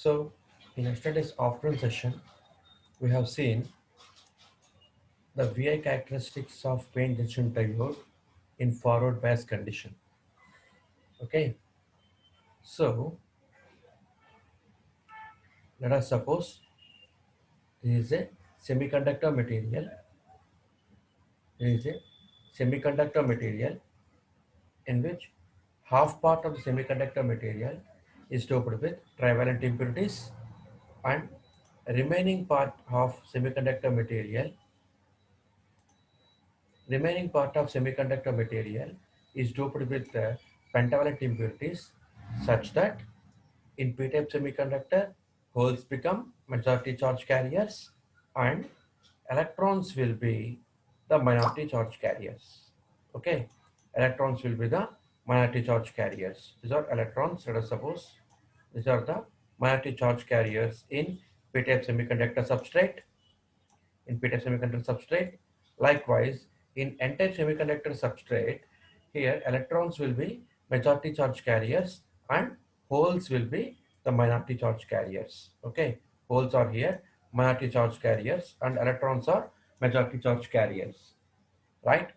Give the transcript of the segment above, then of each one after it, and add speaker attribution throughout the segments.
Speaker 1: So, in yesterday's afternoon session, we have seen the VI characteristics of PN junction diode in forward bias condition. Okay, so let us suppose this is a semiconductor material. This is a semiconductor material in which half part of the semiconductor material is doped with trivalent impurities and remaining part of semiconductor material remaining part of semiconductor material is doped with pentavalent impurities such that in p-type semiconductor holes become majority charge carriers and electrons will be the minority charge carriers. Okay, electrons will be the minority charge carriers. These are electrons. Let us suppose these are the minority charge carriers in p-type semiconductor substrate. In p-type semiconductor substrate, likewise in n-type semiconductor substrate, here electrons will be majority charge carriers and holes will be the minority charge carriers. Okay, holes are here minority charge carriers and electrons are majority charge carriers, right?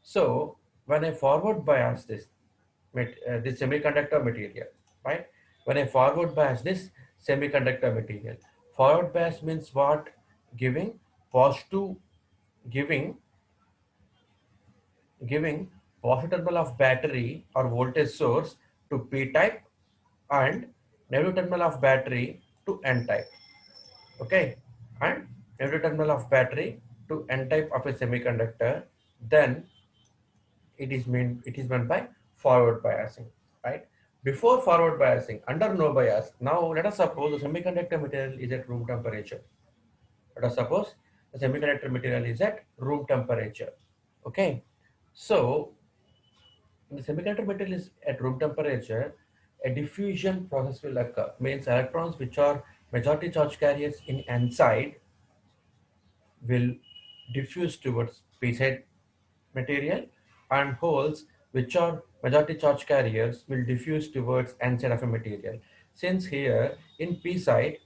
Speaker 1: So when I forward bias this semiconductor material, right? When I forward bias this semiconductor material, forward bias means what? Giving positive, giving giving positive terminal of battery or voltage source to P type and negative terminal of battery to N type. Okay, and negative terminal of battery to N type of a semiconductor. Then it is meant by forward biasing, right? Before forward biasing, under no bias. Now let us suppose the semiconductor material is at room temperature. Let us suppose the semiconductor material is at room temperature. Okay, so when the semiconductor material is at room temperature, a diffusion process will occur. Means electrons which are majority charge carriers in N side will diffuse towards P side material and holes which are majority charge carriers will diffuse towards N side of a material. Since here in P side,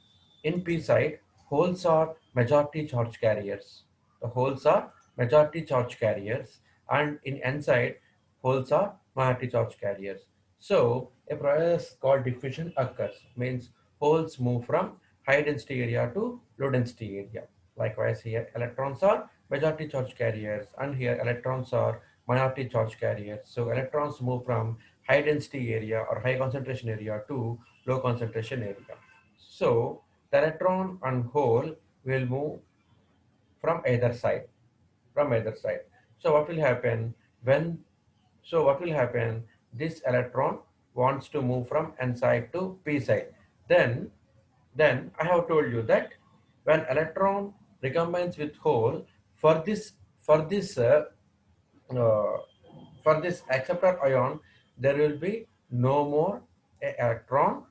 Speaker 1: holes are majority charge carriers. The holes are majority charge carriers and in N side, holes are minority charge carriers. So a process called diffusion occurs, means holes move from high density area to low density area. Likewise here electrons are majority charge carriers and here electrons are minority charge carriers. So electrons move from high density area or high concentration area to low concentration area. So the electron and hole will move from either side, from either side. So what will happen when, so what will happen, this electron wants to move from N side to P side. Then, then I have told you that when electron recombines with hole, for this, for this uh, uh, for this acceptor ion, there will be no more a electron.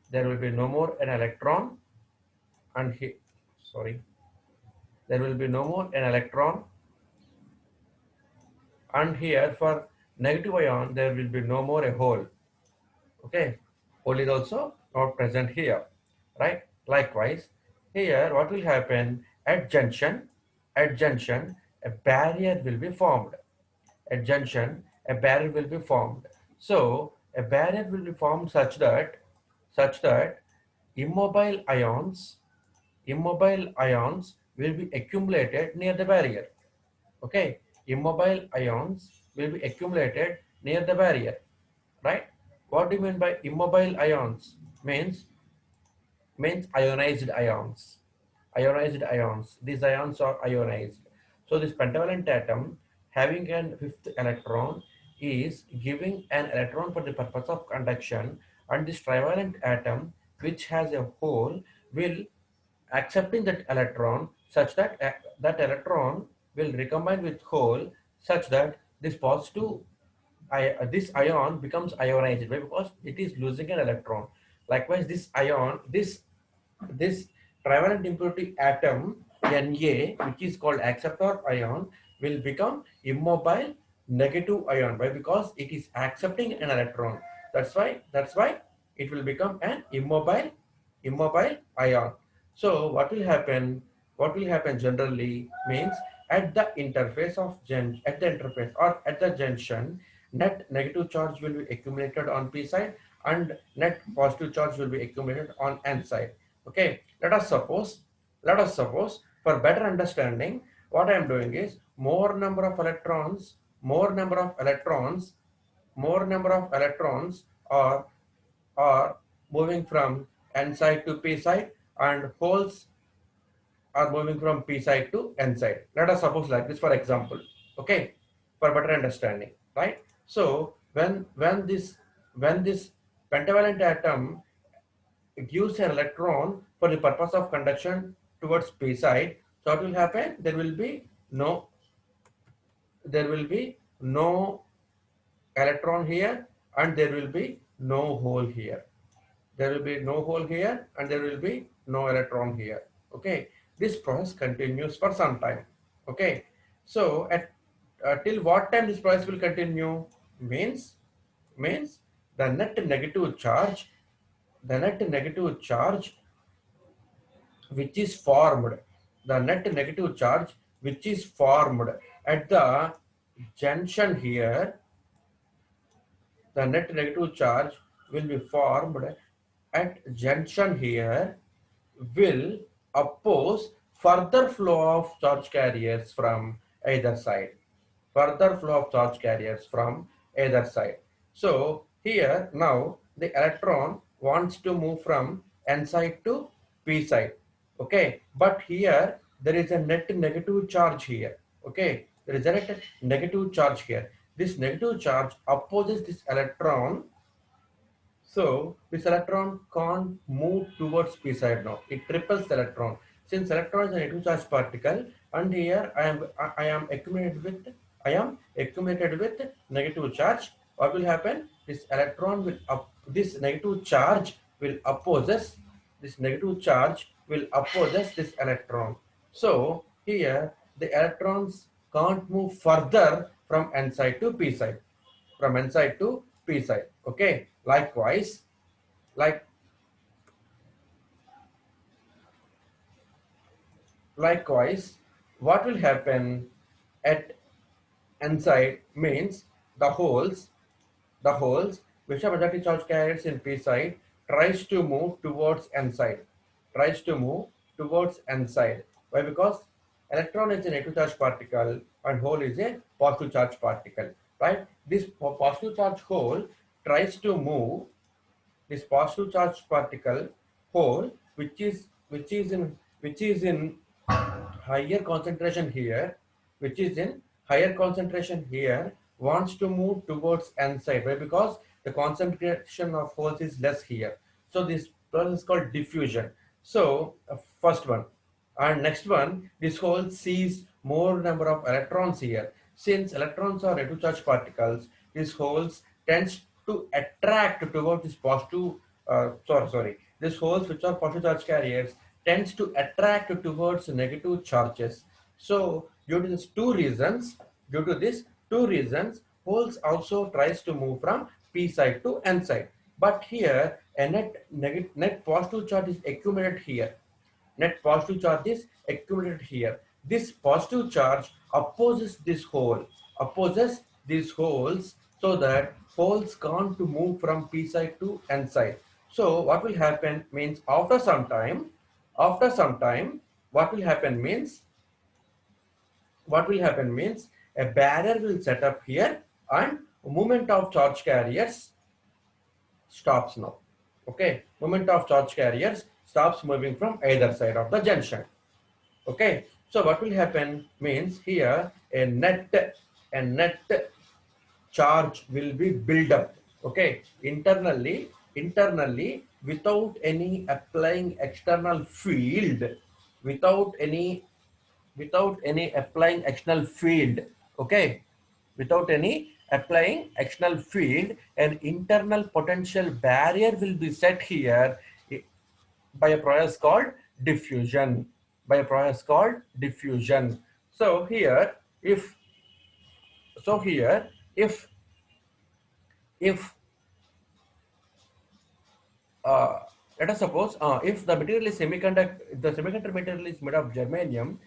Speaker 1: There will be no more an electron, and he, sorry, there will be no more an electron, and here for negative ion there will be no more a hole. Okay, hole is also not present here, right? Likewise, here what will happen at junction? At junction, a barrier will be formed. At junction, a barrier will be formed. So a barrier will be formed such that immobile ions will be accumulated near the barrier. Okay, immobile ions will be accumulated near the barrier, right? What do you mean by immobile ions? Means ionized ions. Ionized ions. These ions are ionized. So this pentavalent atom having an fifth electron is giving an electron for the purpose of conduction, and this trivalent atom which has a hole will accepting that electron such that that electron will recombine with hole such that this positive this ion becomes ionized because it is losing an electron. Likewise, this ion, this trivalent impurity atom Na, which is called acceptor ion, will become immobile negative ion. Why? Because it is accepting an electron. That's why it will become an immobile immobile ion. So what will happen? What will happen generally means at the interface of at the interface or at the junction, net negative charge will be accumulated on p side and net positive charge will be accumulated on n side. Okay, let us suppose for better understanding, what I am doing is more number of electrons, more number of electrons are moving from n side to p side and holes are moving from p side to n side. Let us suppose like this for example. Okay, for better understanding, right? So when this pentavalent atom gives an electron for the purpose of conduction towards p side, so what will happen? There will be no electron here and there will be no hole here. There will be no hole here and there will be no electron here. Okay, this process continues for some time. Okay, so at till what time this process will continue means the net negative charge, the net negative charge which is formed, the net negative charge which is formed at the junction here, the net negative charge will be formed at junction here will oppose further flow of charge carriers from either side. Further flow of charge carriers from either side. So here now the electron wants to move from n side to p side. Okay, but here there is a net negative charge here. Okay, there is a net negative charge here. This negative charge opposes this electron, so this electron can't move towards p side now. It repels the electron. Since electron is a negative charge particle, and here I am accumulated with negative charge. What will happen? This negative charge will opposes this electron. So here the electrons can't move further from n side to p side, from n side to p side. Okay, like likewise what will happen at n side means the holes which are majority charge carriers in p side tries to move towards n side, why? Because electron is a negative charge particle and hole is a positive charge particle, right? This positive charge hole tries to move, this positive charge particle hole which is in higher concentration here, which is in higher concentration here, wants to move towards n side. Why? Because the concentration of holes is less here. So this process is called diffusion. So first one and next one, this hole sees more number of electrons here. Since electrons are negative charge particles, these holes tends to attract towards this positive. These holes which are positive charge carriers tends to attract towards negative charges. So due to these two reasons, holes also tries to move from p side to n side. But here a net positive charge is accumulated here. Net positive charge is accumulated here. This positive charge opposes these holes, so that holes can't move from p side to n side. So what will happen means after some time, what will happen means a barrier will set up here and movement of charge carriers stops now. Okay, movement of charge carriers stops moving from either side of the junction. Okay, so what will happen means here a net charge will be built up. Okay, internally without any applying external field, without any applying external field. Okay, without any applying external field, an internal potential barrier will be set here by a process called diffusion. So here if so here if uh, let us suppose if the material is the semiconductor material is made of germanium,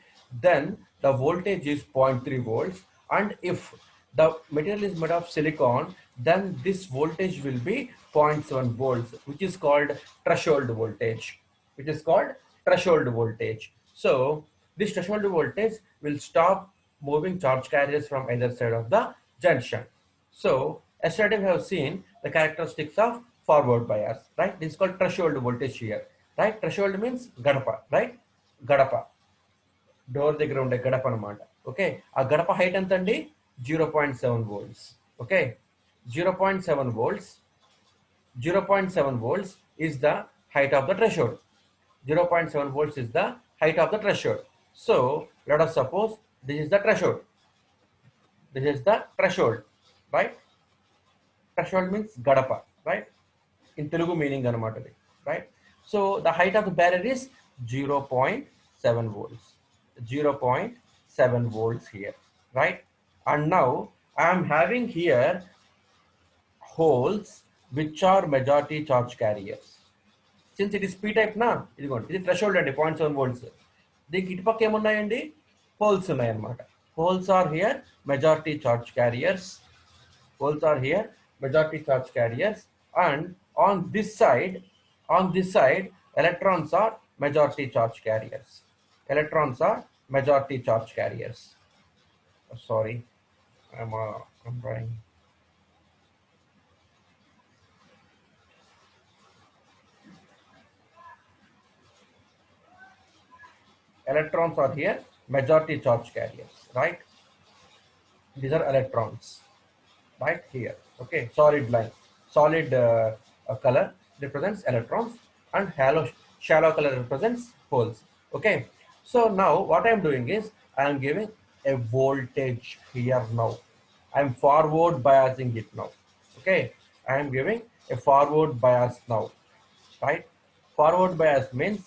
Speaker 1: then the voltage is 0.3 volts. And if the material is made of silicon, then this voltage will be 0.7 volts, which is called threshold voltage. Which is called threshold voltage. So this threshold voltage will stop moving charge carriers from either side of the junction. So yesterday we have seen the characteristics of forward bias, right? This is called threshold voltage here, right? Threshold means gadapa, right? Gadapa, door దగ్గర ఉండే గడప అనమాట. Okay, ఆ గడప height ఎంత అండి? 0.7 volts. Okay, 0.7 volts. 0.7 volts is the height of the threshold. 0.7 volts is the height of the threshold. So let us suppose this is the threshold. This is the threshold, right? Threshold means gadapa, right? In Telugu meaning anamatadi, right? So the height of the barrier is 0.7 volts. 0.7 volts here, right? And now I am having here holes which are majority charge carriers. Since it is p type na, ఇది threshold అండి 0.7 volts. దీనికి ఇటుపక్క ఏమున్నాయండి? Holes ఉన్నాయన్నమాట. Holes are here majority charge carriers. Holes are here majority charge carriers, and on this side electrons are majority charge carriers. Electrons are majority charge carriers. Sorry, I'm trying. Electrons are here majority charge carriers, right? These are electrons, right here. Okay, solid line, solid color represents electrons, and shallow color represents holes. Okay, so now what I am doing is I am giving a voltage here. Now I am forward biasing it now. Okay, I am giving a forward bias now, right? Forward bias means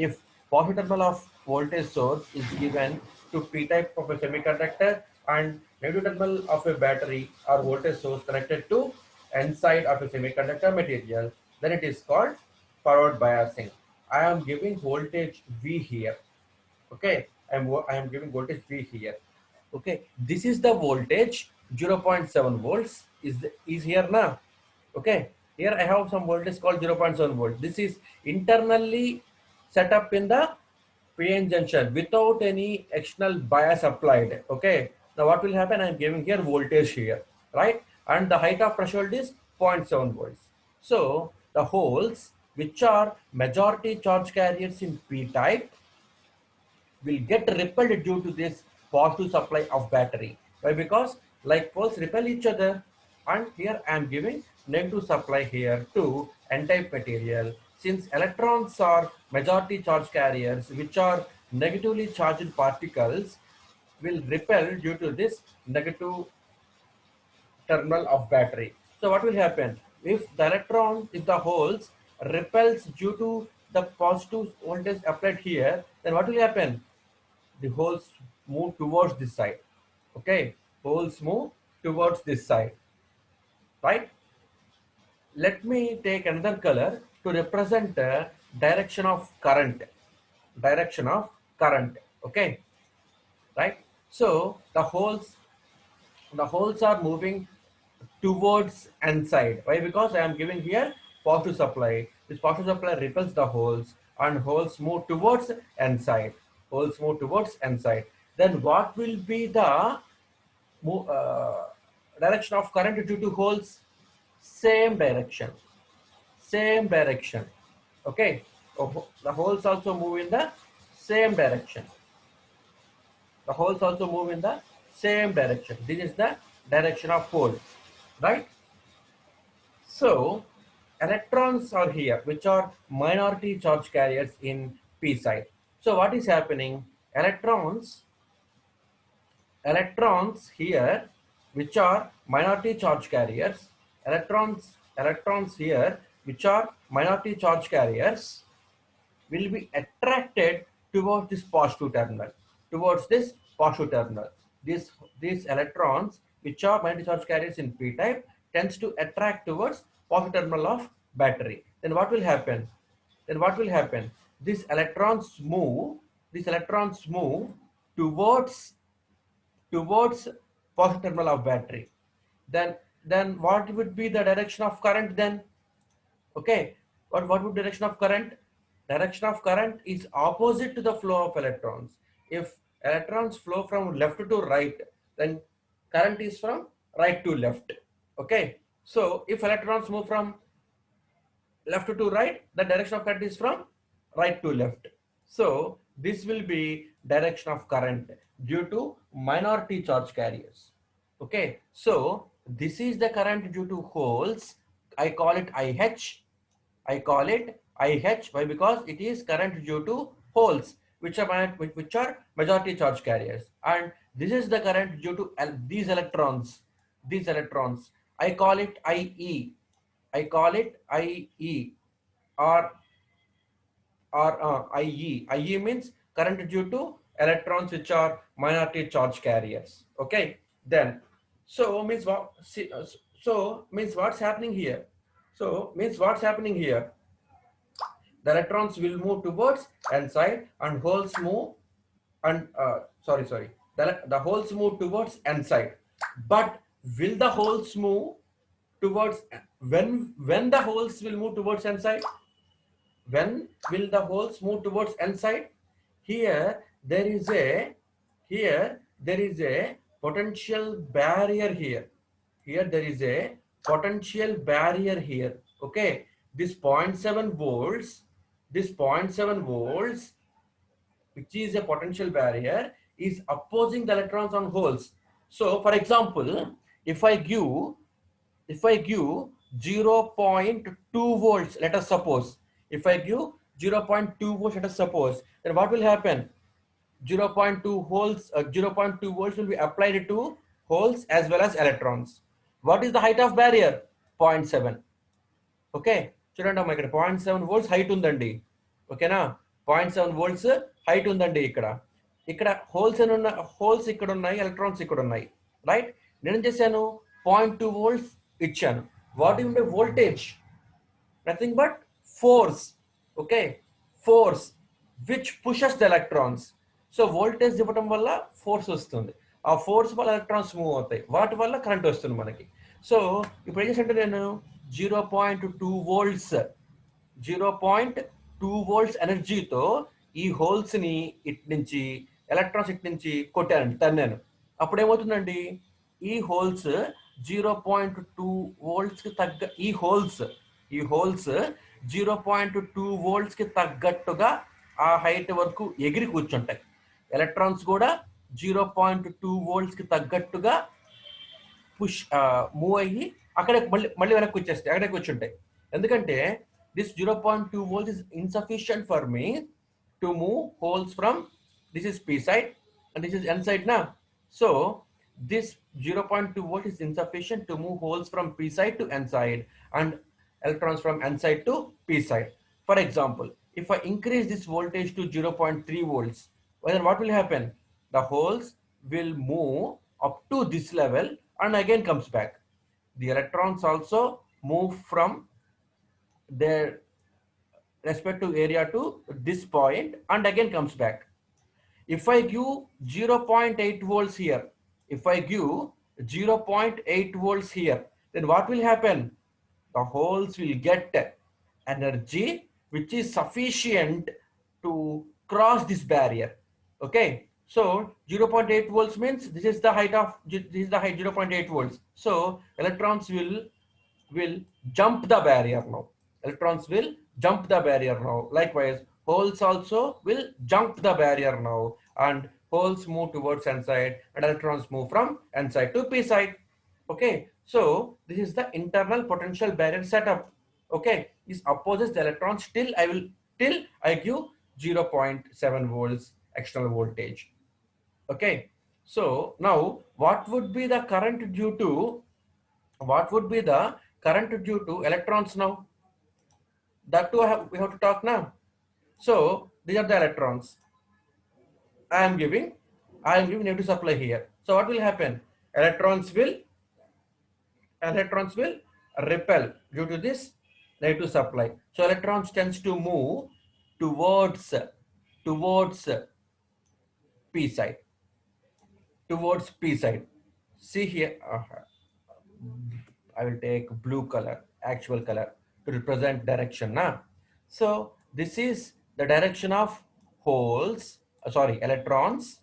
Speaker 1: if positive terminal of voltage source is given to p type of a semiconductor and negative terminal of a battery or voltage source connected to n side of a semiconductor material, then it is called forward biasing. I am giving voltage V here. Okay, I am giving voltage V here. Okay, this is the voltage 0.7 volts is here now. Okay, here I have some voltage called 0.7 volt. This is internally set up in the PN junction without any external bias applied. Okay, now what will happen? I am giving here voltage here, right? And the height of threshold is 0.7 volts. So the holes which are majority charge carriers in P type will get repelled due to this positive supply of battery. Why? Because like poles repel each other, and here I am giving negative supply here to n-type material. Since electrons are majority charge carriers, which are negatively charged particles, will repel due to this negative terminal of battery. So what will happen? If the electron, if the holes repels due to the positive voltage applied here, then what will happen? The holes move towards this side. Okay, holes move towards this side, right? Let me take another color to represent the direction of current. Direction of current. Okay, right? So the holes are moving towards n side. Why? Because I am giving here positive supply. This positive supply repels the holes, and holes move towards n side. Holes move towards n side. Then what will be the direction of current due to holes? Same direction. Same direction. Okay. The holes also move in the same direction. The holes also move in the same direction. This is the direction of holes, right? So electrons are here, which are minority charge carriers in p side. So what is happening? Electrons here, which are minority charge carriers, electrons here, which are minority charge carriers, will be attracted towards this positive terminal, towards this positive terminal. These electrons, which are minority charge carriers in p type, tends to attract towards positive terminal of battery. Then what will happen? then what will happen? These electrons move towards positive terminal of battery. Then what would be the direction of current then? Okay, what would direction of current? Direction of current is opposite to the flow of electrons. If electrons flow from left to right, then current is from right to left. Okay, so if electrons move from left to right, the direction of current is from right to left. So this will be direction of current due to minority charge carriers. Okay, so this is the current due to holes. I call it IH. I call it IH. Why? Because it is current due to holes, which are majority charge carriers, and this is the current due to these electrons. These electrons. I call it IE. I call it IE or IE. IE means current due to electrons which are minority charge carriers. Okay. Then, so means what? So means what's happening here? So means what's happening here? The electrons will move towards n side and holes move and sorry. The holes move towards n side. But will the holes move towards when the holes will move towards n side? When will the holes move towards n side? Here there is a potential barrier here. Here there is a potential barrier here. Okay, this 0.7 volts, which is a potential barrier, is opposing the electrons on holes. So for example, if I give 0.2 volts, let us suppose, if I give 0.2 volts, let us suppose, then what will happen? 0.2 volts will be applied to holes as well as electrons. What is the height of barrier? 0.7. Okay చూడండి అమ్మా, ఇక్కడ 0.7 volts height ఉందండి. ఓకేనా, 0.7 volts height ఉందండి. ఇక్కడ holes ఇక్కడ ఉన్నాయి, electrons ఇక్కడ ఉన్నాయి. రైట్, నేను చేశాను 0.2 volts ఇచ్చాను. వాట్ ఉండే voltage? Nothing but force. Okay, force which pushes the electrons. So voltage ఇవ్వడం వల్ల ఫోర్స్ వస్తుంది. ఆ ఫోర్స్ వల్ల ఎలక్ట్రాన్స్ మూవ్ అవుతాయి, వాటి వల్ల కరెంట్ వస్తుంది మనకి. సో ఇప్పుడు ఏం చేసంటే నేను 0.2 volts ఎనర్జీతో ఈ హోల్స్ ని ఇటు నుంచి ఎలక్ట్రాన్స్ ఇటు నుంచి కొట్టానండి, తన్నాను. అప్పుడు ఏమవుతుందండి, ఈ హోల్స్ 0.2 volts కి తగ్గ ఈ హోల్స్ 0.2 volts కి తగ్గట్టుగా ఆ హైట్ వరకు ఎగిరి కూర్చుంటాయి. ఎలక్ట్రాన్స్ కూడా 0.2 volts కి తగ్గట్టుగా పుష్ మూవ్ అయ్యి అక్కడే మళ్ళీ వెనక్కి వచ్చేస్తాయి, అక్కడే కూర్చుంటాయి. ఎందుకంటే this 0.2 volts is insufficient for me to move holes from, this is p side and this is n side now. So this 0.2 volt is insufficient to move holes from p side to n side and electrons from n side to p side. For example, if I increase this voltage to 0.3 volts, then what will happen? The holes will move up to this level and again comes back. The electrons also move from their respective area to this point and again comes back. If I give 0.8 volts here, then what will happen? The holes will get energy which is sufficient to cross this barrier. Okay, so 0.8 volts means this is the height 0.8 volts. So electrons will jump the barrier now. Likewise, holes also will jump the barrier now, and holes move towards n side and electrons move from n side to p side. Okay, so this is the internal potential barrier setup. Okay, this opposes the electrons till I give 0.7 volts external voltage. Okay, so now what would be the current due to electrons now? That too we have to talk now. So these are the electrons. I am giving negative supply here. So what will happen? Electrons will repel due to this negative supply. So electrons tends to move towards towards p side, towards p side. See here, I will take blue color, actual color, to represent direction. Now, so this is the direction of holes, sorry, electrons.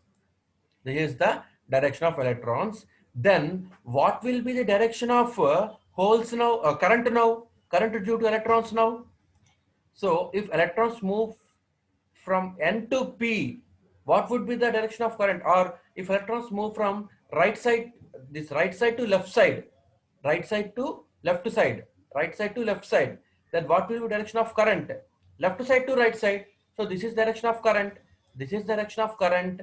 Speaker 1: This is the direction of electrons. Then what will be the direction of holes now, current now, current due to electrons now? So if electrons move from N to P, what would be the direction of current? Or if electrons move from right side, this right side to left side, right side to left side, right side to left side, then what will be direction of current? Left side to right side. So this is direction of current. This is direction of current.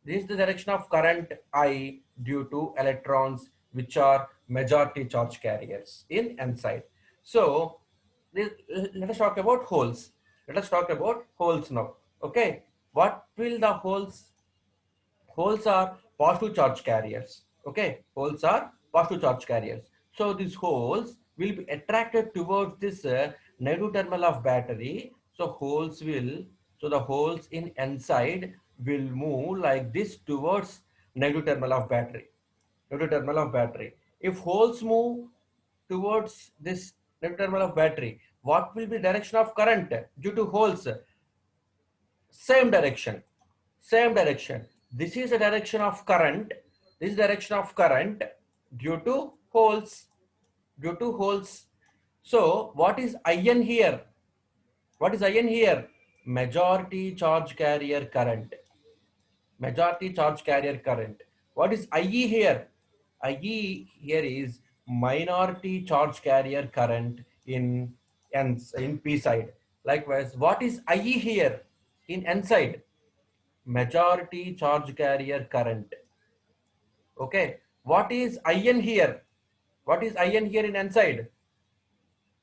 Speaker 1: This is the direction of current I due to electrons which are majority charge carriers in N side. So this, let us talk about holes. Let us talk about holes now. Okay. What will the holes? Holes are positive charge carriers. Okay. Holes are positive charge carriers. So these holes will be attracted towards this negative terminal of battery. So the holes in N side will move like this towards negative terminal of battery. Negative terminal of battery. If holes move towards this negative terminal of battery, what will be direction of current due to holes? Same direction, same direction. This is the direction of current. This is direction of current due to holes, due to holes. So what is IN here? What is IN here? Majority charge carrier current. Majority charge carrier current. What is IE here? IE here is minority charge carrier current in in P side. Likewise, what is IE here in N side? Majority charge carrier current. Okay. What is IN here? What is IN here in N side?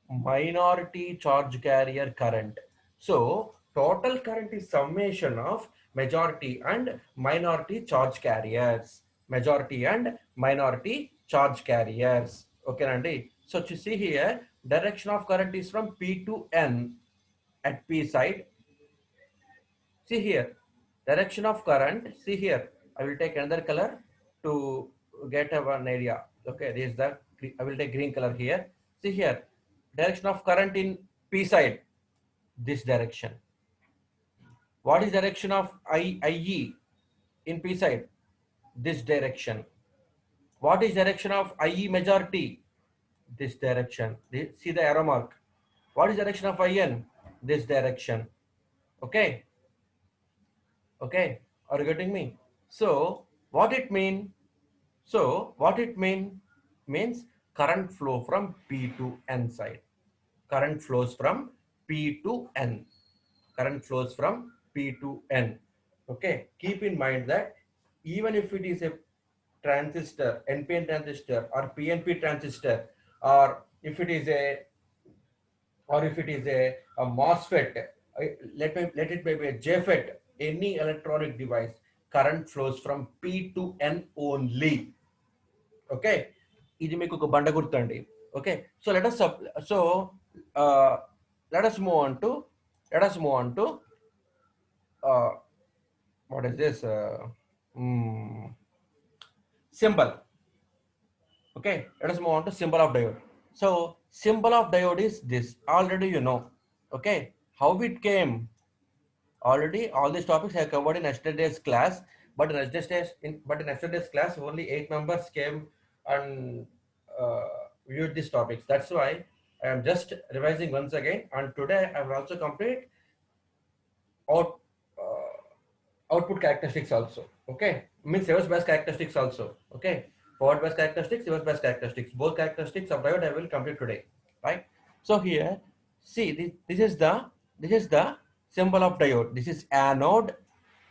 Speaker 1: Minority charge carrier current. So total current is summation of majority and minority charge carriers. Majority and minority charge carriers. Okay, Nandi. So to see here, direction of current is from P to N at P side. See here, direction of current. See here, I will take another color to get one idea. Okay, this is the, I will take green color here. See here, direction of current in P side, this direction. What is direction of IE in P side? This direction. What is direction of IE majority? This direction. See the arrow mark. What is direction of IN? This direction. Okay. Okay, are you getting me? So what it mean? So what it means current flow from P to N side. Current flows from P to N. Current flows from P to N. Okay, keep in mind that even if it is a transistor, NPN transistor or PNP transistor, or if it is a MOSFET, let it be a JFET, any electronic device, current flows from P to N only. Okay, ఇది మీకు ఒక బండ గుర్తండి. Okay, so uh, let us move on to uh, what is this symbol. Okay, let us move on to symbol of diode. So symbol of diode is this, already you know. Okay, how it came, already all these topics I covered in yesterday's class, but in yesterday's class only 8 members came and viewed these topics. That's why I am just revising once again, and today I will also complete out output characteristics also. Okay, means reverse bias characteristics also. Okay, forward bias characteristics, reverse bias characteristics, both characteristics of diode I will complete today, right? So here, see, this is the symbol of diode. This is anode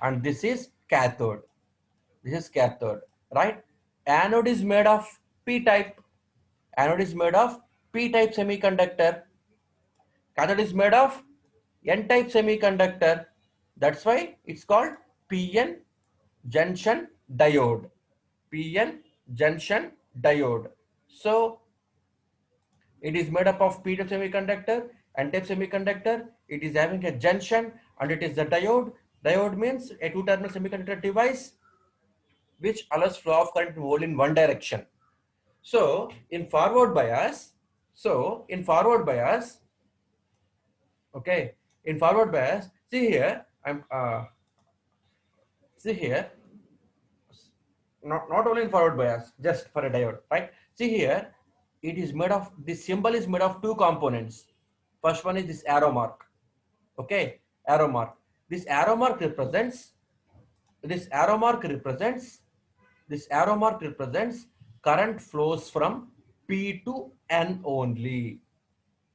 Speaker 1: and this is cathode. This is cathode, right? Anode is made of P type. Anode is made of P type semiconductor. Cathode is made of N type semiconductor. That's why it's called PN junction diode. PN junction diode. So It is made up of p-type semiconductor, n-type semiconductor. It is having a junction and it is the diode. Diode means a two-terminal semiconductor device which allows flow of current only in one direction. So in forward bias, okay, in forward bias, see here, see here, not only in forward bias, just for a diode, right? See here, it is made of, this symbol is made of two components. First one is this arrow mark, okay, arrow mark. This arrow mark represents, this arrow mark represents, this arrow mark represents current flows from P to N only.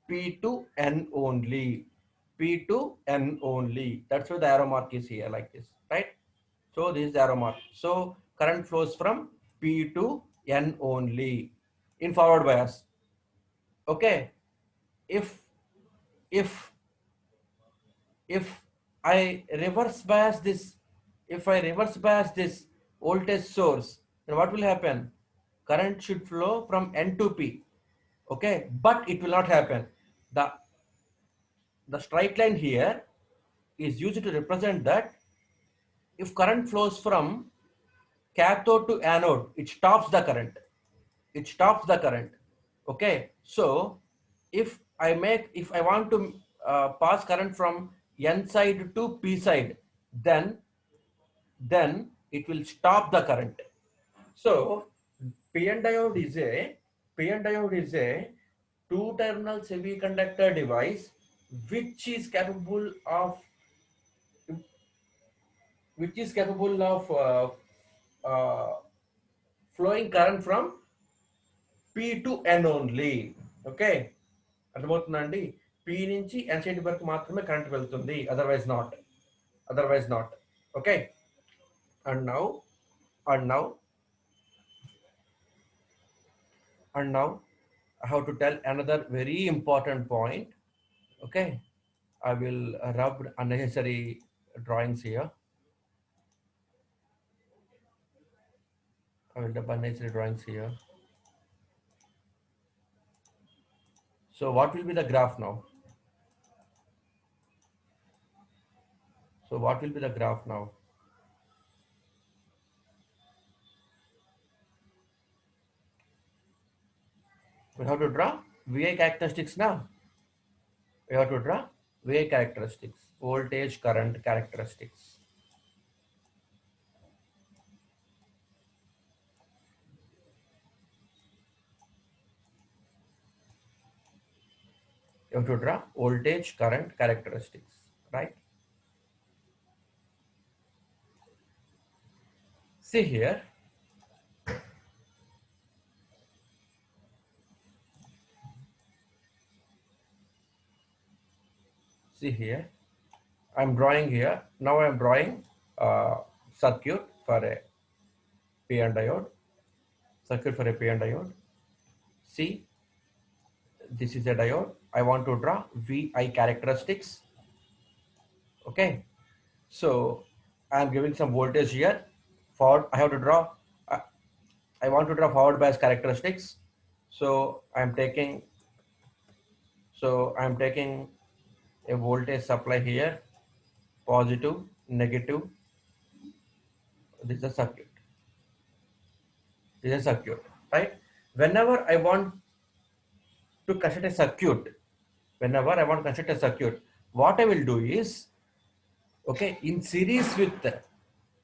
Speaker 1: P to N only. P to N only. That's why the arrow mark is here like this, right? So this is the arrow mark. So current flows from P to N only in forward bias. Okay. If if if I reverse bias this, if I reverse bias this voltage source, then what will happen? Current should flow from N to P. Okay, but it will not happen. The the straight line here is used to represent that if current flows from cathode to anode, it stops the current. It stops the current. Okay, so if I want to pass current from N side to P side, then it will stop the current. So PN diode is a two-terminal semiconductor device which is capable of uh, flowing current from P to N only. Okay, అర్థమవుతుందండి? P నుంచి N side వరకు మాత్రమే current వెళ్తుంది, otherwise not. Okay, and now and now and now I have to tell another very important point. Okay, I will rub unnecessary drawings here. I will rub unnecessary drawings here. So what will be the graph now? So what will be the graph now? We have to draw VI characteristics now. We have to draw VI characteristics, voltage current characteristics. You have to draw voltage current characteristics, right? See here, see here, I'm drawing here. Now I'm drawing circuit for a PN diode. Circuit for a PN diode. See, this is a diode. I want to draw VI characteristics. Okay, so I'm giving some voltage here. Forward, I have to draw. I want to draw forward bias characteristics. So I'm taking. So I'm taking a voltage supply here, positive, negative. This is a circuit. This is a circuit, right? Whenever I want to construct a circuit, what I will do is, okay, in series with the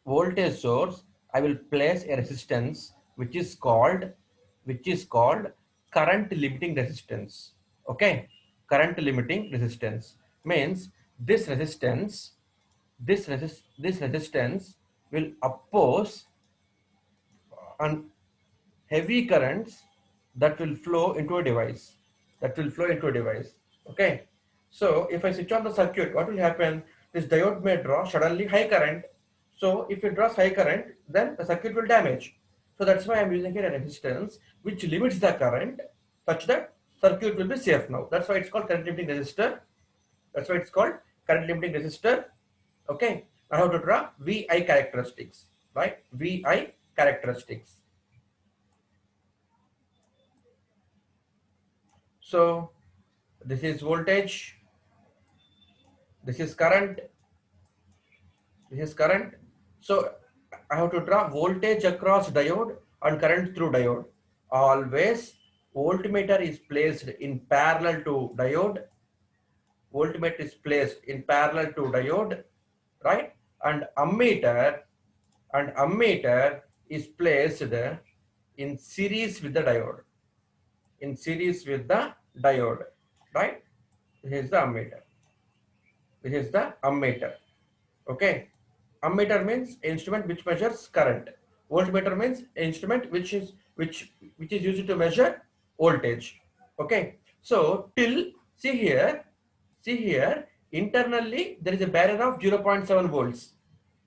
Speaker 1: voltage source, I will place a resistance which is called current limiting resistance. Okay, current limiting resistance means this resistance, this resistance will oppose on heavy currents that will flow into a device, okay. So if I switch on the circuit, what will happen? This diode may draw suddenly high current. So if it draws high current, then the circuit will damage. So that's why I'm using here a resistance which limits the current such that circuit will be safe now. That's why it's called current limiting resistor. Okay, I have to draw VI characteristics, right? VI characteristics. So this is voltage, this is current, this is current. So I have to draw voltage across diode and current through diode. Always voltmeter is placed in parallel to diode. Voltmeter is placed in parallel to diode, right? And ammeter is placed in series with the diode. In series with the diode, right? This is the ammeter. This is the ammeter. Okay. Ammeter means instrument which measures current. Voltmeter means instrument which is used to measure voltage. Okay. So till see here, internally there is a barrier of 0.7 volts.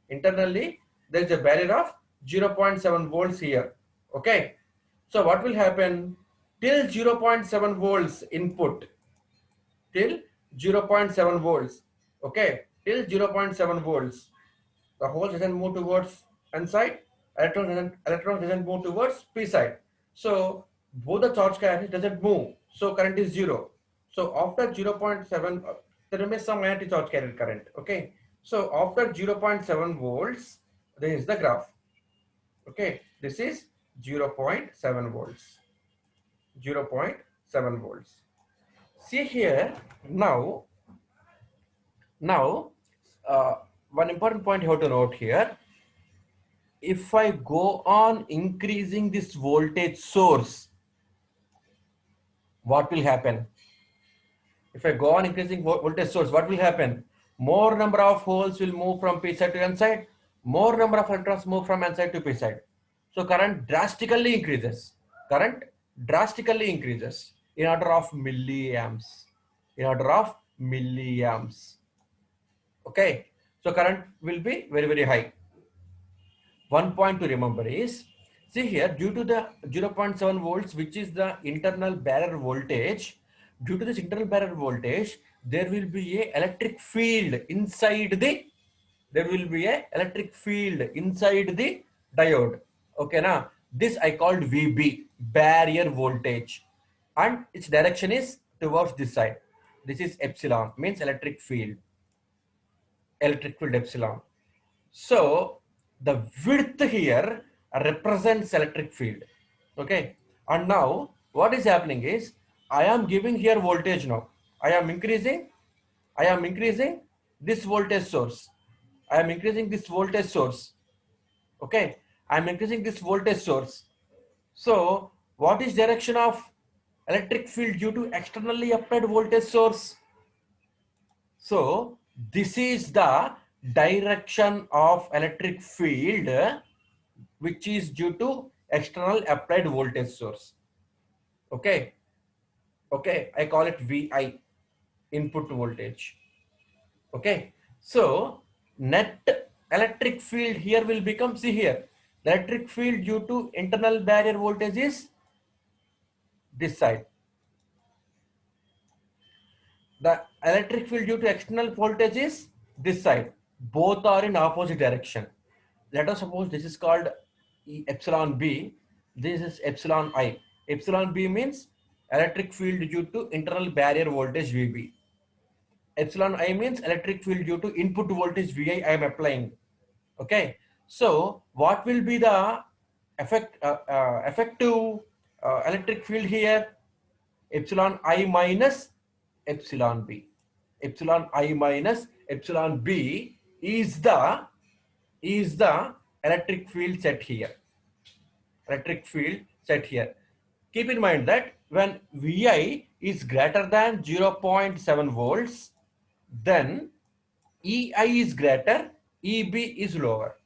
Speaker 1: Internally there is a barrier of 0.7 volts here. Okay. So what will happen till 0.7 volts input, till 0.7 volts. Okay, till 0.7 volts, the hole doesn't move towards n side, electron doesn't move towards p side. So both the charge carriers doesn't move. So current is zero. So after 0.7, there remains some magnetic charge carrier current. Okay. So after 0.7 volts, there is the graph. Okay. This is 0.7 volts. 0.7 volts. See here now. Now, one important point you have to note here. If I go on increasing this voltage source, what will happen? If I go on increasing voltage source, what will happen? More number of holes will move from p side to n side. More number of electrons move from n side to p side. So current drastically increases. Current drastically increases in order of milliamps. In order of milliamps. Okay. So current will be very, very high. One point to remember is, see here, due to the 0.7 volts, which is the internal barrier voltage, due to this internal barrier voltage, there will be a electric field inside the, there will be a electric field inside the diode. Okay, now this I called VB, barrier voltage, and its direction is towards this side. This is epsilon, means electric field epsilon. So the width here represents electric field. Okay. And now what is happening is I am giving here voltage now. I am increasing this voltage source. I am increasing this voltage source. Okay. I am increasing this voltage source. So what is direction of electric field due to externally applied voltage source? So this is the direction of electric field which is due to external applied voltage source. Okay. Okay. I call it VI, input voltage. Okay. So net electric field here will become, see here, the electric field due to internal barrier voltage is this side. The electric field due to external voltage is this side. Both are in opposite direction. Let us suppose this is called epsilon B. This is epsilon I. Epsilon B means electric field due to internal barrier voltage VB. Epsilon I means electric field due to input voltage VI I am applying. Okay. So what will be the effective electric field here? Epsilon I minus epsilon B. Epsilon I minus epsilon B is the electric field set here. Electric field set here. Keep in mind that when Vi is greater than 0.7 volts, then Ei is greater, Eb is lower.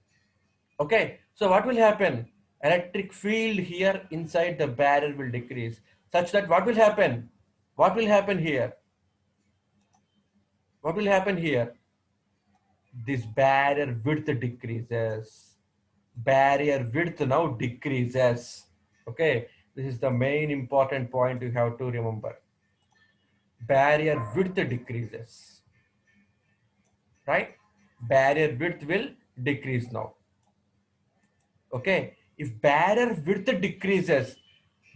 Speaker 1: Okay, so what will happen? Electric field here inside the barrier will decrease, such that what will happen? What will happen here? What will happen here? This barrier width decreases. Barrier width now decreases. Okay, this is the main important point you have to remember. Barrier width decreases. Right? Barrier width will decrease now. Okay, if barrier width decreases,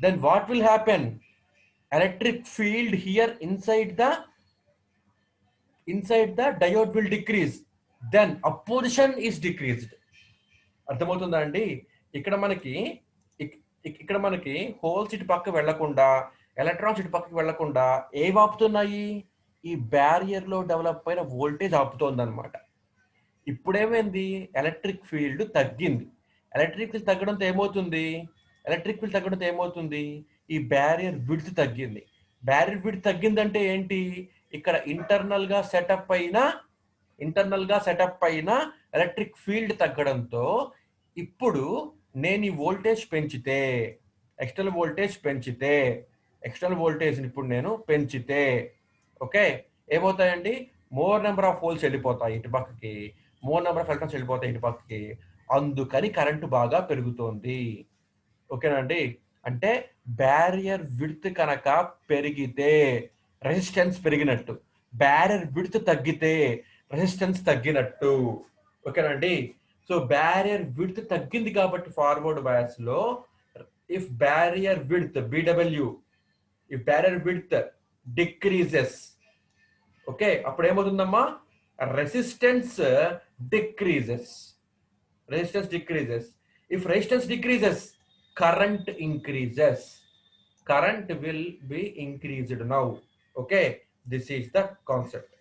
Speaker 1: then what will happen? electric field here inside the diode will decrease, then opposition is decreased. అర్థమవుతుందా అండి? ఇక్కడ మనకి ఇక్కడ మనకి holes ఇటు పక్క వెళ్లకుండా, electrons ఇటు పక్కకి వెళ్లకుండా ఏవి ఆపుతున్నాయి? ఈ బ్యారియర్ లో డెవలప్ అయిన వోల్టేజ్ ఆపుతోంది అనమాట. ఇప్పుడేమైంది? ఎలక్ట్రిక్ ఫీల్డ్ తగ్గింది. ఎలక్ట్రిక్ ఫీల్డ్ తగ్గడంతో ఏమవుతుంది? ఈ బ్యారియర్ విడ్త్ తగ్గింది. బ్యారియర్ విడ్త్ తగ్గిందంటే ఏంటి? ఇక్కడ ఇంటర్నల్ గా సెటప్ అయిన ఎలక్ట్రిక్ ఫీల్డ్ తగ్గడంతో ఇప్పుడు నేను ఈ వోల్టేజ్ పెంచితే, ఎక్స్టర్నల్ వోల్టేజ్ ఇప్పుడు నేను పెంచితే, ఓకే, ఏమవుతాయండి? మోర్ నెంబర్ ఆఫ్ హోల్స్ వెళ్ళిపోతాయి ఇటు పక్కకి, మోర్ నెంబర్ ఆఫ్ ఎలక్ట్రాన్స్ వెళ్ళిపోతాయి ఇటు పక్కకి. అందుకని కరెంటు బాగా పెరుగుతోంది. ఓకేనా అండి? అంటే బ్యారియర్ విడ్త్ కనుక పెరిగితే రెసిస్టెన్స్ పెరిగినట్టు, బ్యారియర్ విడ్త్ తగ్గితే రెసిస్టెన్స్ తగ్గినట్టు. ఓకేనండి? సో బ్యారియర్ విడ్త్ తగ్గింది కాబట్టి ఫార్వర్డ్ బయాస్ లో if barrier width BW, if barrier width decreases, okay, అప్పుడు ఏమవుతుందమ్మా? Resistance decreases. If resistance decreases, current increases. Current will be increased now. Okay, this is the concept.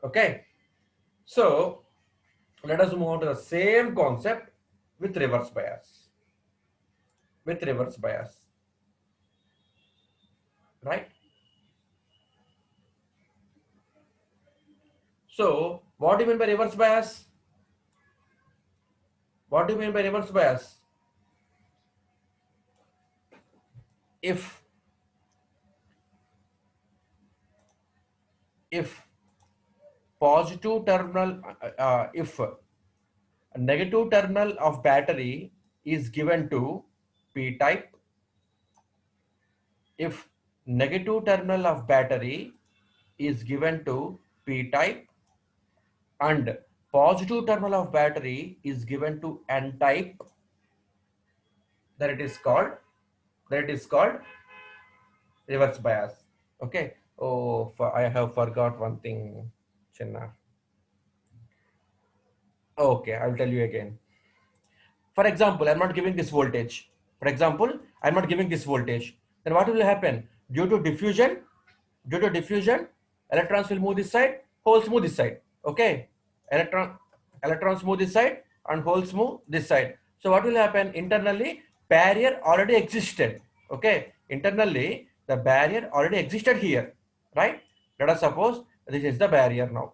Speaker 1: Okay, so let us move on to the same concept with reverse bias. Right? So what do you mean by reverse bias? If positive terminal, if a negative terminal of battery is given to P type, if negative terminal of battery is given to P type and positive terminal of battery is given to N type, then it is called reverse bias. Okay. Oh, I have forgot one thing, Chinna. Okay, I will tell you again. For example, I'm not giving this voltage. Then what will happen? Due to diffusion, electrons will move this side, holes move this side. Okay, electrons move this side and holes move this side. So what will happen? Internally, barrier already existed. Okay, internally the barrier already existed here, right? Let us suppose this is the barrier now.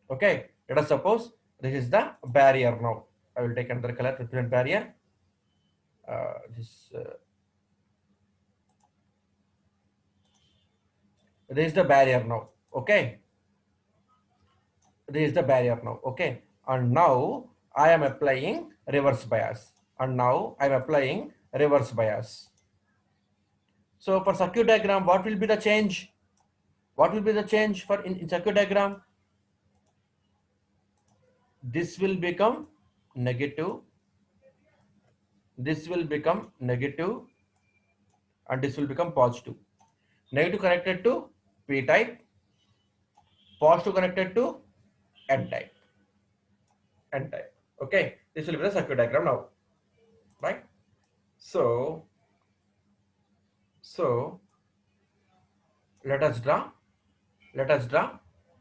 Speaker 1: Okay, let us suppose this is the barrier now. I will take another color to represent barrier. This is the barrier now. Okay, and now I am applying reverse bias. So for circuit diagram, what will be the change? For in circuit diagram? This will become negative, and this will become positive. Negative connected to P type, positive connected to N type. Okay, this will be the circuit diagram now, right? So let us draw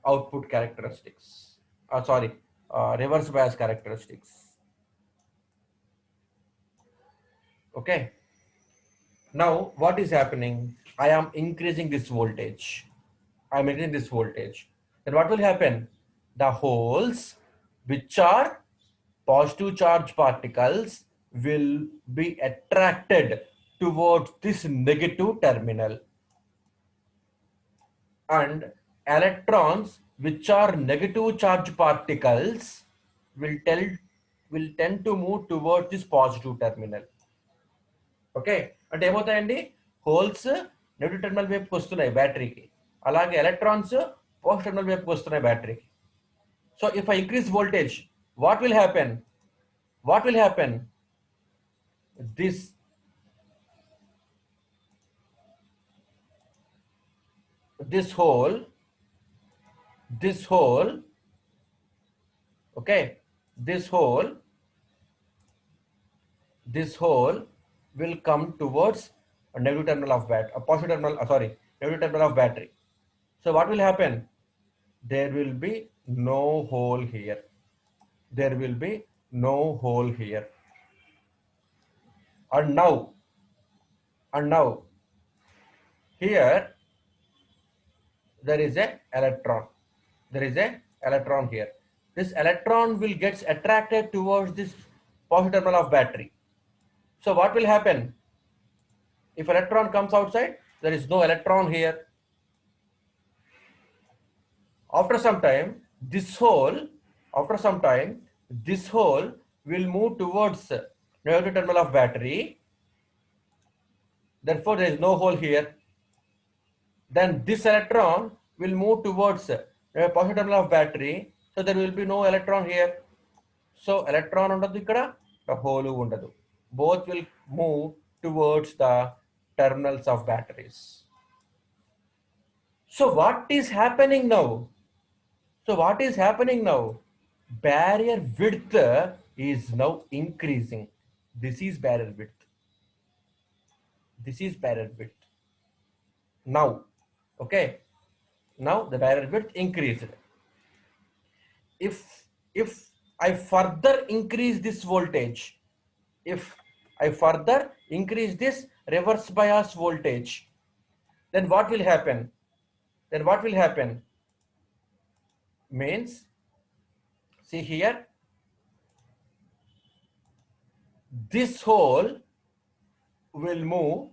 Speaker 1: output characteristics. Reverse bias characteristics. Okay, now what is happening? I am increasing this voltage. Then what will happen? The holes which are positive charge particles will be attracted towards this negative terminal, and electrons which are negative charge particles will tend to move towards this positive terminal. Okay, అంటే ఏమవుతాయండి? Holes negative terminal వైపుకి వస్తున్నాయి బ్యాటరీకి, అలాగే electrons positive terminal వైపుకి వస్తున్నాయి బ్యాటరీకి. So if I increase voltage, what will happen? this this hole, okay, this hole will come towards a negative terminal of a positive terminal, negative terminal of battery. So what will happen? There will be no hole here. There will be no hole here. And now here there is a electron. There is a electron here. This electron will get attracted towards this positive terminal of battery. So what will happen? If electron comes outside, there is no electron here. After some time, this hole will move towards negative terminal of battery. Therefore, there is no hole here. Then this electron will move towards positive terminal of battery. So there will be no electron here. So electron undadu ikkada, the hole undadu. Both will move towards the terminals of batteries. So what is happening now? Barrier width is now increasing. This is barrier width. Now, okay. Now the barrier width increased. If I further increase this voltage, if I further increase this reverse bias voltage, then what will happen? Means, see here, this hole will move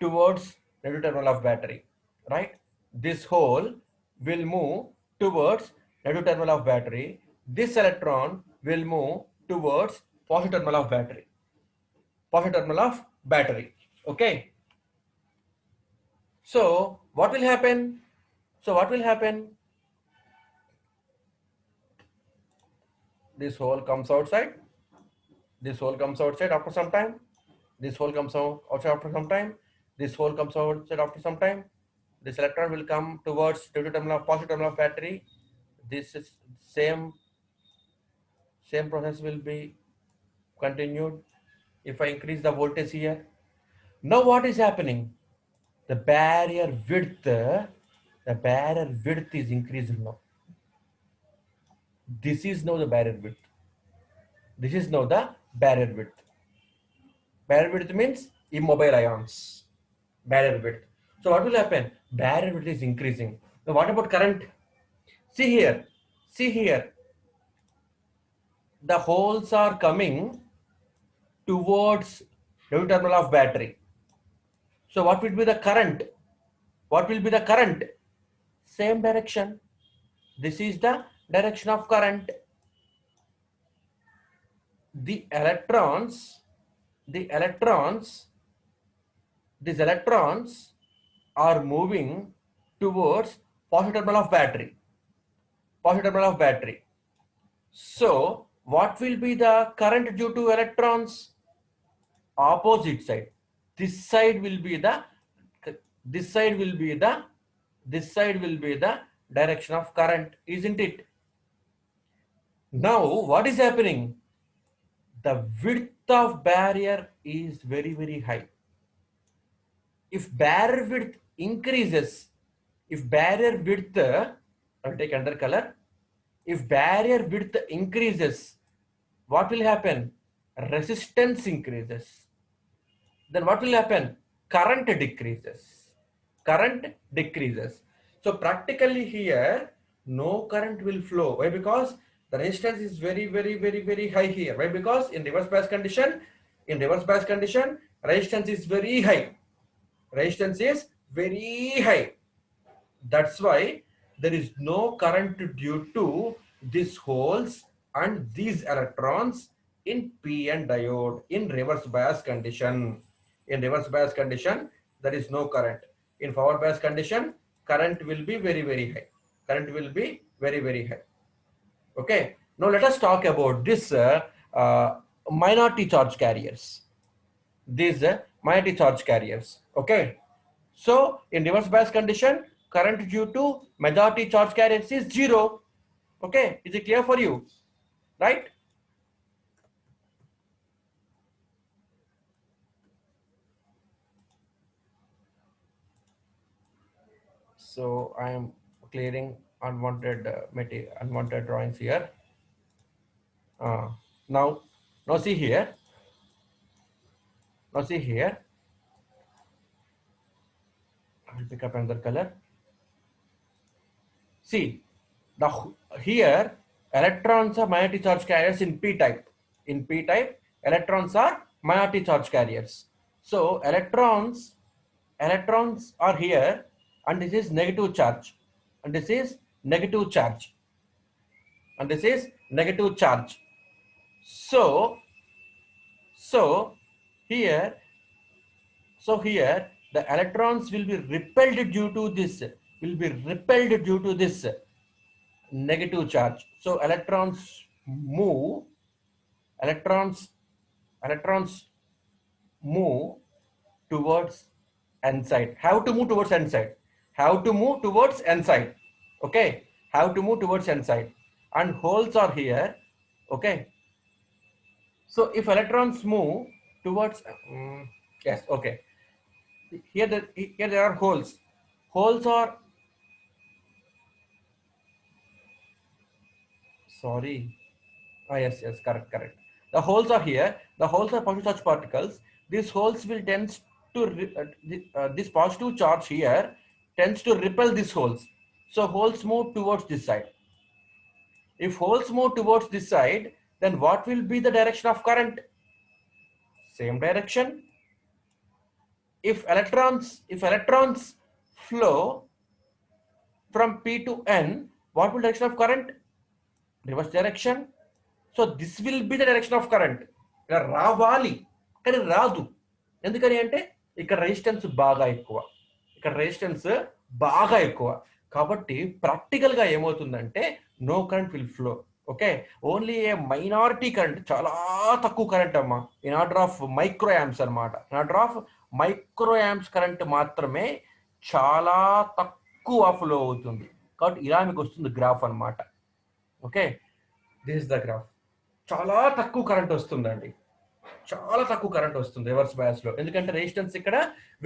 Speaker 1: towards negative terminal of battery, right? This hole will move towards negative terminal of battery. This electron will move towards positive terminal of battery. Okay. So what will happen? This hole comes outside. After some time. This hole comes outside after some time. This hole comes outside after some time. This electron will come towards negative terminal of positive terminal of battery. This is same process will be continued. If I increase the voltage here, now what is happening? The barrier width is increasing now. This is now the barrier width. Barrier width means immobile ions. Barrier width. So what will happen? Barrier width is increasing. Now what about current? See here. The holes are coming towards negative terminal of battery. So what will be the current? Same direction. This is the direction of current. These electrons are moving towards positive terminal of battery. So what will be the current due to electrons? Opposite side. This side will be the direction of current, isn't it? Now what is happening? The width of barrier is very, very high. If barrier width increases, I'll take another color. If barrier width increases, what will happen? Resistance increases. Then what will happen? Current decreases. So practically here, no current will flow. Why? Because the resistance is very, very, very, very high here. Why? Because in reverse bias condition, resistance is very high. That's why there is no current due to these holes and these electrons in PN diode in reverse bias condition. In reverse bias condition, there is no current. In forward bias condition, current will be very, very high. Okay. Now let us talk about this minority charge carriers. these magnetic charge carriers. Okay. So in reverse bias condition, current due to majority charge carriers is 0. Okay. Is it clear for you? Right? So I am clearing unwanted unwanted drawings here. Now, now see here. Now see here. I will pick up another color. See, the here electrons are magnetic charge carriers in p type. In p type, electrons are magnetic charge carriers. So electrons are here, and this is negative charge, and this is negative charge, and this is negative charge. So here here the electrons will be repelled due to this, negative charge. So electrons electrons move towards n side. Have to move towards n side. Have to move towards n side. Okay. Have to move towards n side. And holes are here. Okay. So if electrons move towards yes, okay. Here there are holes. Holes are, sorry. Ah, yes, correct, correct. The holes are here. The holes are positive charge particles. These holes will tend to, this positive charge here tends to repel these holes. So holes move towards this side. If holes move towards this side, then what will be the direction of current? Same direction. If electrons flow from P to N, what will direction of current? Reverse direction. So this will be the direction of current. ఇలా రావాలి కానీ రాదు. ఎందుకని అంటే ఇక్కడ resistance బాగా ఎక్కువ, కాబట్టి ప్రాక్టికల్ గా ఏమవుతుందంటే no current will flow. Okay, only a minority current, చాలా తక్కువ కరెంట్ అమ్మా, in order of micro amps అనమాట. In order of micro amps current మాత్రమే చాలా తక్కువ ఫ్లో అవుతుంది. కాబట్టి ఇలా మీకు వస్తుంది గ్రాఫ్ అనమాట. Okay, this is the graph. చాలా తక్కువ కరెంట్ వస్తుందండి, చాలా తక్కువ కరెంట్ వస్తుంది రివర్స్ బయాస్ లో. ఎందుకంటే రెసిస్టెన్స్ ఇక్కడ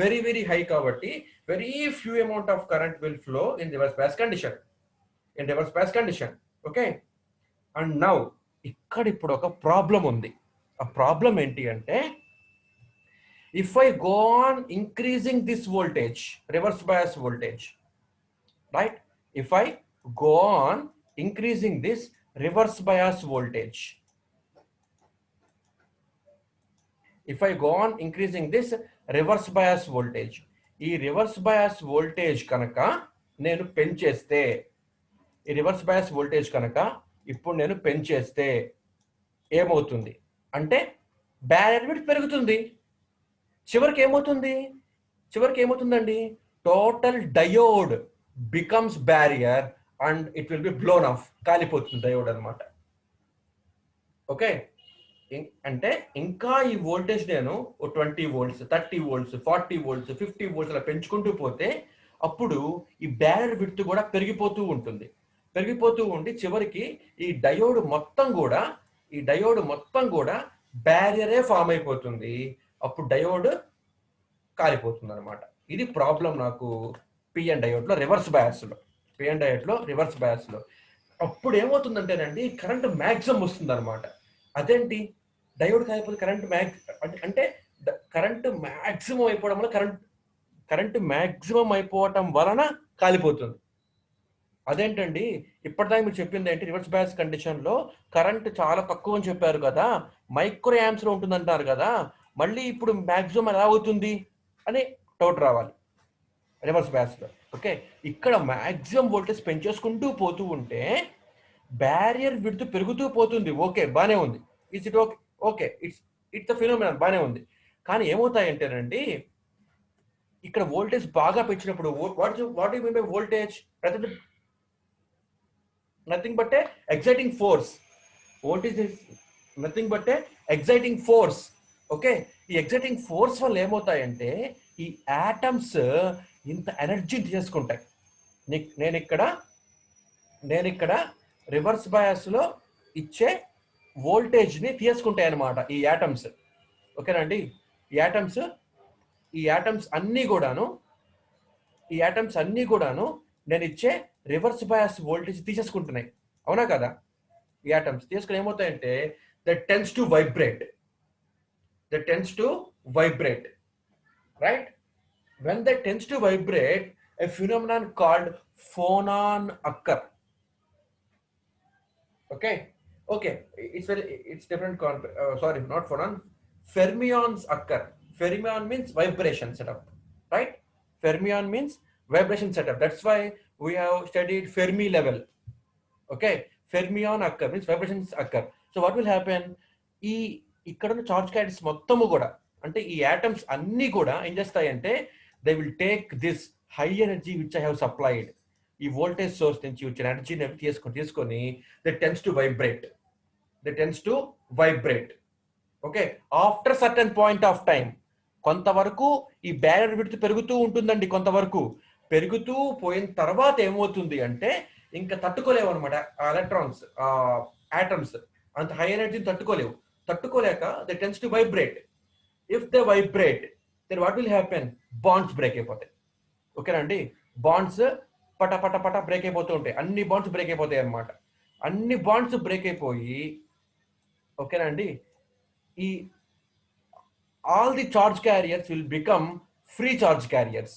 Speaker 1: వెరీ వెరీ హై కాబట్టి very few amount of current will flow in reverse bias condition. Okay, and now ఇక్కడ ఇప్పుడు ఒక ప్రాబ్లం ఉంది. ఆ ప్రాబ్లం ఏంటి అంటే, if I go on increasing this voltage, reverse bias voltage, right, if I go on increasing this reverse bias voltage, if I go on increasing this reverse bias voltage, ఈ reverse bias voltage కనుక నేను పెంచేస్తే, ఈ reverse bias voltage కనుక ఇప్పుడు నేను పెంచేస్తే ఏమవుతుంది అంటే barrier width పెరుగుతుంది. చివరికి ఏమవుతుందండి, total diode becomes barrier and it will be blown of, కాలిపోతుంది డయోడ్ అనమాట. ఓకే, అంటే ఇంకా ఈ వోల్టేజ్ నేను 20 volts, 30 volts, 40 volts, 50 volts అలా పెంచుకుంటూ పోతే అప్పుడు ఈ బ్యారియర్ విడ్త్ కూడా పెరిగిపోతూ ఉండి చివరికి ఈ డయోడ్ మొత్తం కూడా బ్యారియరే ఫామ్ అయిపోతుంది. అప్పుడు డయోడ్ కాలిపోతుంది అనమాట. ఇది ప్రాబ్లం నాకు పిఎన్ డయోడ్ లో రివర్స్ బయాస్ లో. అప్పుడు ఏమవుతుందంటేనండి, కరెంట్ మ్యాక్సిమం వస్తుంది అనమాట. అదేంటి, డయోడ్ కాలిపోతే కరెంట్ మ్యాక్సిమం అయిపోవడం వల్ల కరెంట్ మ్యాక్సిమం అయిపోవటం వలన కాలిపోతుంది. అదేంటండి, ఇప్పటిదాకా మీరు చెప్పింది ఏంటి, రివర్స్ బయాస్ కండిషన్ లో కరెంట్ చాలా తక్కువ అని చెప్పారు కదా, మైక్రో యాంప్స్ లో ఉంటుంది అంటారు కదా, మళ్ళీ ఇప్పుడు మ్యాక్సిమం ఎలా అవుతుంది అని డౌట్ రావాలి రివర్స్ బయాస్ లో. ఓకే, ఇక్కడ మ్యాక్సిమం వోల్టేజ్ పెంచేసుకుంటూ పోతూ ఉంటే బ్యారియర్ విడ్త్ పెరుగుతూ పోతుంది. ఓకే, బానే ఉంది. It's it okay, it's the phenomenon, బానే ఉంది. కానీ ఏమవుతాయంటేనండి, ఇక్కడ వోల్టేజ్ బాగా పెంచినప్పుడు what you mean by voltage? Nothing but A exciting force. Voltage is nothing but A exciting force. Okay, ఈ ఎగ్జైటింగ్ ఫోర్స్ వల్ల ఏమవుతాయంటే ఈ యాటమ్స్ ఇంత ఎనర్జీ తీసుకుంటాయి. నేను ఇక్కడ రివర్స్ బయాస్ లో ఇచ్చే వోల్టేజ్ ని తీసుకుంటాయి అన్నమాట ఈ యాటమ్స్. ఓకేనండి, ఈ యాటమ్స్ అన్ని కూడాను నేను ఇచ్చే రివర్స్ బయాస్ వోల్టేజ్ తీసేసుకుంటున్నాయి. అవునా కదా? ఈ యాటమ్స్ తీసుకుని ఏమవుతాయంటే that tends to vibrate, right? When that tends to vibrate, a phenomenon called phonon occur. Okay, it's different. Sorry, not phonon. Fermions occur. Fermion means vibration setup, right? Fermion means vibration setup. That's why we have studied Fermi level. Okay, fermion occur means vibrations occur. So what will happen? ఇక్కడ ఉన్న charge carriers మొత్తము కూడా, అంటే ఈ atoms అన్ని కూడా ఏం చేస్తాయంటే they will take this high energy which I have supplied, ఈ వోల్టేజ్ సోర్స్ నుంచి వచ్చిన ఎనర్జీని తీసుకొని they tend to vibrate. Okay, after certain point of time, కొంతవరకు ఈ బ్యారియర్ విడ్త్ పెరుగుతూ ఉంటుందండి. కొంతవరకు పెరుగుతూ పోయిన తర్వాత ఏమవుతుంది అంటే ఇంకా తట్టుకోలేవు అనమాట ఆ ఎలక్ట్రాన్స్, యాటమ్స్ అంత హై ఎనర్జీని తట్టుకోలేక they tend to vibrate. If they vibrate then what will happen? Bonds break అయిపోతాయి. ఓకేనా అండి? బాండ్స్ పట పట పట బ్రేక్ అయిపోతూ ఉంటాయి. అన్ని బాండ్స్ బ్రేక్ అయిపోతాయి అనమాట. అన్ని బాండ్స్ బ్రేక్ అయిపోయి, ఓకేనా అండి, ఈ all the charge carriers will become free charge carriers.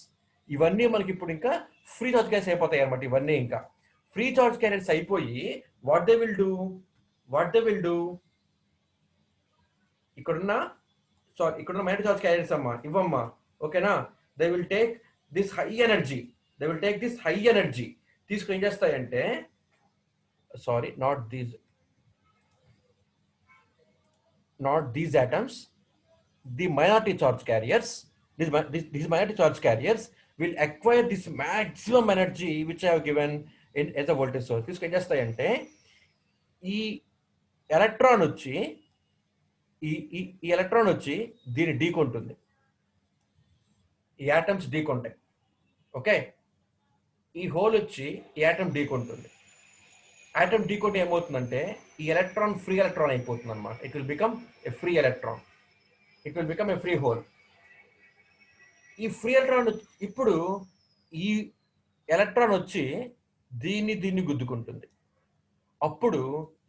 Speaker 1: ఇవన్నీ మనకి ఇప్పుడు ఇంకా ఫ్రీ చార్జ్ క్యారియర్స్ అయిపోతాయి అనమాట. ఇవన్నీ ఇంకా ఫ్రీ చార్జ్ క్యారియర్స్ అయిపోయి వాట్ దే విల్ డూ ఇక్కడున్న మైనస్ చార్జ్ క్యారియర్స్ ఇవ్వమ్మా. ఓకేనా? They will take this high energy తీసుకుని ఏం చేస్తాయంటే, sorry, not these atoms, the minority charge carriers, these minority charge carriers will acquire this maximum energy which I have given as a voltage source. తీసుకుని ఏం చేస్తాయంటే ఈ electron వచ్చి దీన్ని ఢీకొంటుంది. ఈ యాటమ్స్ ఢీకొంటాయి. ఓకే, ఈ హోల్ వచ్చి ఈ యాటమ్ ఢీకొంటుంది. యాటమ్ ఢీకొంటే ఏమవుతుందంటే ఈ ఎలక్ట్రాన్ ఫ్రీ ఎలక్ట్రాన్ అయిపోతుంది అనమాట. It will become a free electron, it will become a free whole. ఈ ఫ్రీ ఎలక్ట్రాన్ ఇప్పుడు ఈ ఎలక్ట్రాన్ వచ్చి దీన్ని గుద్దుకుంటుంది. అప్పుడు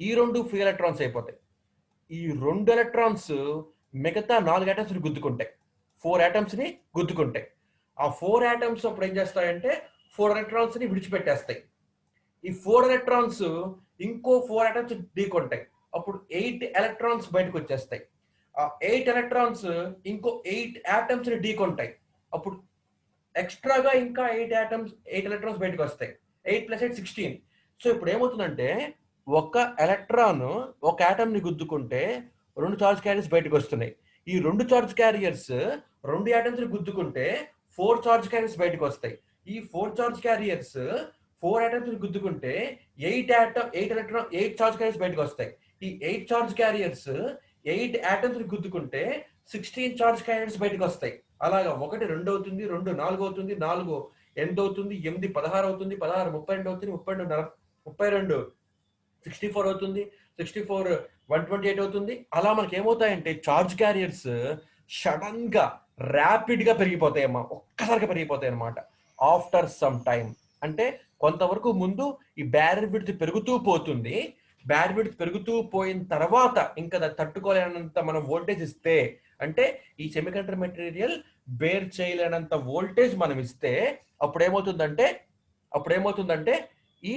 Speaker 1: ఈ రెండు ఫ్రీ ఎలక్ట్రాన్స్ అయిపోతాయి. ఈ రెండు ఎలక్ట్రాన్స్ మిగతా 4 ఆటమ్స్ ని గుద్దుకుంటాయి, 4 ఆటమ్స్ ని గుద్దుకుంటాయి. ఆ 4 ఆటమ్స్ అప్పుడు ఏం చేస్తాయంటే 4 ఎలక్ట్రాన్స్ ని విడిచిపెట్టేస్తాయి. ఈ 4 ఎలక్ట్రాన్స్ ఇంకో 4 ఆటమ్స్ ఢీకొంటాయి. అప్పుడు 8 ఎలక్ట్రాన్స్ బయటకు వచ్చేస్తాయి. ఆ 8 ఎలక్ట్రాన్స్ ఇంకో 8 ఆటమ్స్ ని ఢీకొంటాయి. అప్పుడు ఎక్స్ట్రాగా ఇంకా 8 ఎలక్ట్రాన్స్ బయటకు వస్తాయి. 8 + 8 16. సో ఇప్పుడు ఏమవుతుందంటే ఒక ఎలక్ట్రాన్ ఒక ఆటమ్ ని గుద్దుకుంటే 2 చార్జ్ క్యారియర్స్ బయటకు వస్తున్నాయి. ఈ 2 చార్జ్ క్యారియర్స్ 2 ఆటమ్స్ ని గుద్దుకుంటే 4 చార్జ్ క్యారియర్స్ బయటకు వస్తాయి. ఈ 4 చార్జ్ క్యారియర్స్ 4 ఆటమ్స్ ని గుద్దుకుంటే 8 చార్జ్ క్యారియర్స్ బయటకు వస్తాయి. ఈ 8 చార్జ్ క్యారియర్స్ 8 ఆటమ్స్ ని గుద్దుకుంటే 16 చార్జ్ క్యారియర్స్ బయటకు వస్తాయి. అలాగా 1 2 అవుతుంది, 2 4 అవుతుంది, 4 8 అవుతుంది, 8 16 అవుతుంది, 16 32 అవుతుంది, 32 64 అవుతుంది, 64 128 అవుతుంది. అలా మనకి ఏమవుతాయంటే చార్జ్ క్యారియర్స్ సడన్ గా ర్యాపిడ్ గా పెరిగిపోతాయమ్మా, ఒక్కసారిగా పెరిగిపోతాయి అనమాట. ఆఫ్టర్ సమ్ టైం, అంటే కొంతవరకు ముందు ఈ బ్యారియర్ విడ్త్ పెరుగుతూ పోతుంది. బ్యారియర్ విడ్త్ పెరుగుతూ పోయిన తర్వాత ఇంకా తట్టుకోలేనంత మనం వోల్టేజ్ ఇస్తే, అంటే ఈ సెమీకండక్టర్ మెటీరియల్ బేర్ చేయలేనంత వోల్టేజ్ మనం ఇస్తే అప్పుడు ఏమవుతుందంటే ఈ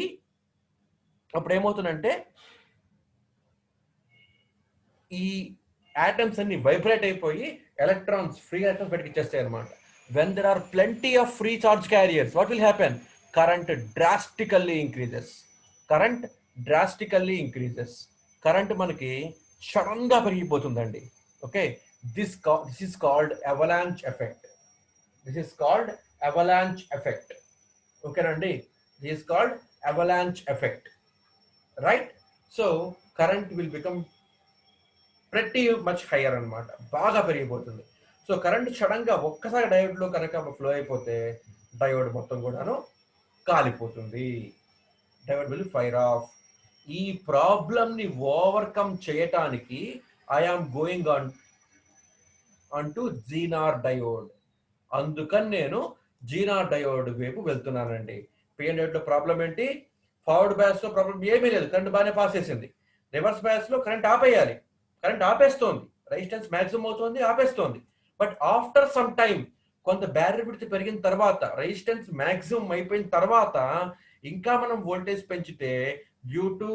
Speaker 1: ఆటమ్స్ అన్ని వైబ్రేట్ అయిపోయి ఎలక్ట్రాన్స్ ఫ్రీ ఎలక్ట్రాన్స్ బయటకు ఇచ్చేస్తాయి అనమాట. When there are plenty of free charge carriers, what will happen? Current drastically increases. Current మనకి సడన్ గా పెరిగిపోతుందండి. Okay, this is called avalanche effect. ఓకేనండి, this is called avalanche effect, right? So current will become pretty much higher అన్నమాట, బాగా పెరిగిపోతుంది. So current sudden గా ఒక్కసారి diode లో కనుక ఫ్లో అయిపోతే డయోడ్ మొత్తం కూడాను కాలిపోతుంది. Diode will fire off. ఈ ప్రాబ్లం ని ఓవర్కమ్ చేయటానికి I am going on to zener diode. అందుకని నేను జీనార్ డయోడ్ వైపు వెళ్తున్నానండి. పిఎన్ డయోడ్ లో ప్రాబ్లం ఏంటి? ఫార్వర్డ్ బయాస్ లో ప్రాబ్లం ఏమీ లేదు, కరెంట్ బాగానే పాస్ చేసింది. రివర్స్ బయాస్ లో కరెంట్ ఆపేయాలి, కరెంట్ ఆపేస్తోంది, రెసిస్టెన్స్ మాక్సిమం అవుతుంది, ఆపేస్తోంది. బట్ ఆఫ్టర్ సమ్ టైం, కొంత బ్యారియర్ విడ్త్ పెరిగిన తర్వాత, రెసిస్టెన్స్ మాక్సిమం అయిపోయిన తర్వాత ఇంకా మనం వోల్టేజ్ పెంచితే due to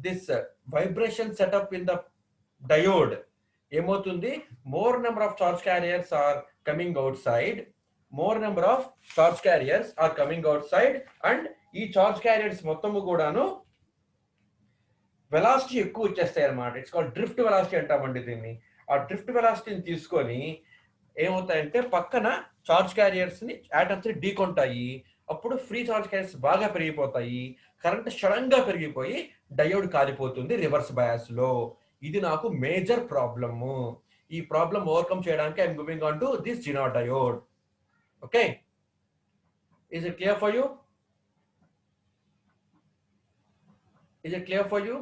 Speaker 1: this vibration setup in the diode ఏమవుతుంది? More number of charge carriers are coming outside, more number of charge carriers are coming outside, and ఈ charge carriers మొత్తము కూడాను velocity ఎక్కువ వచ్చేస్తాయి అన్నమాట. It's called drift velocity అంటామండి దీన్ని. ఆ డ్రిఫ్ట్ వెలాసిటీని తీసుకొని ఏమవుతాయంటే పక్కన చార్జ్ క్యారియర్స్ ని ఆటమ్స్ ని ఢీకొంటాయి. అప్పుడు ఫ్రీ చార్జ్ క్యారియర్స్ బాగా పెరిగిపోతాయి, కరెంట్ సడన్ గా పెరిగిపోయి డయోడ్ కాలిపోతుంది రివర్స్ బయాస్ లో. ఇది నాకు మేజర్ ప్రాబ్లము. ఈ ప్రాబ్లం ఓవర్కమ్ చేయడానికి I'm going on to this Zener diode. Okay, is it clear for you? Is it clear for you?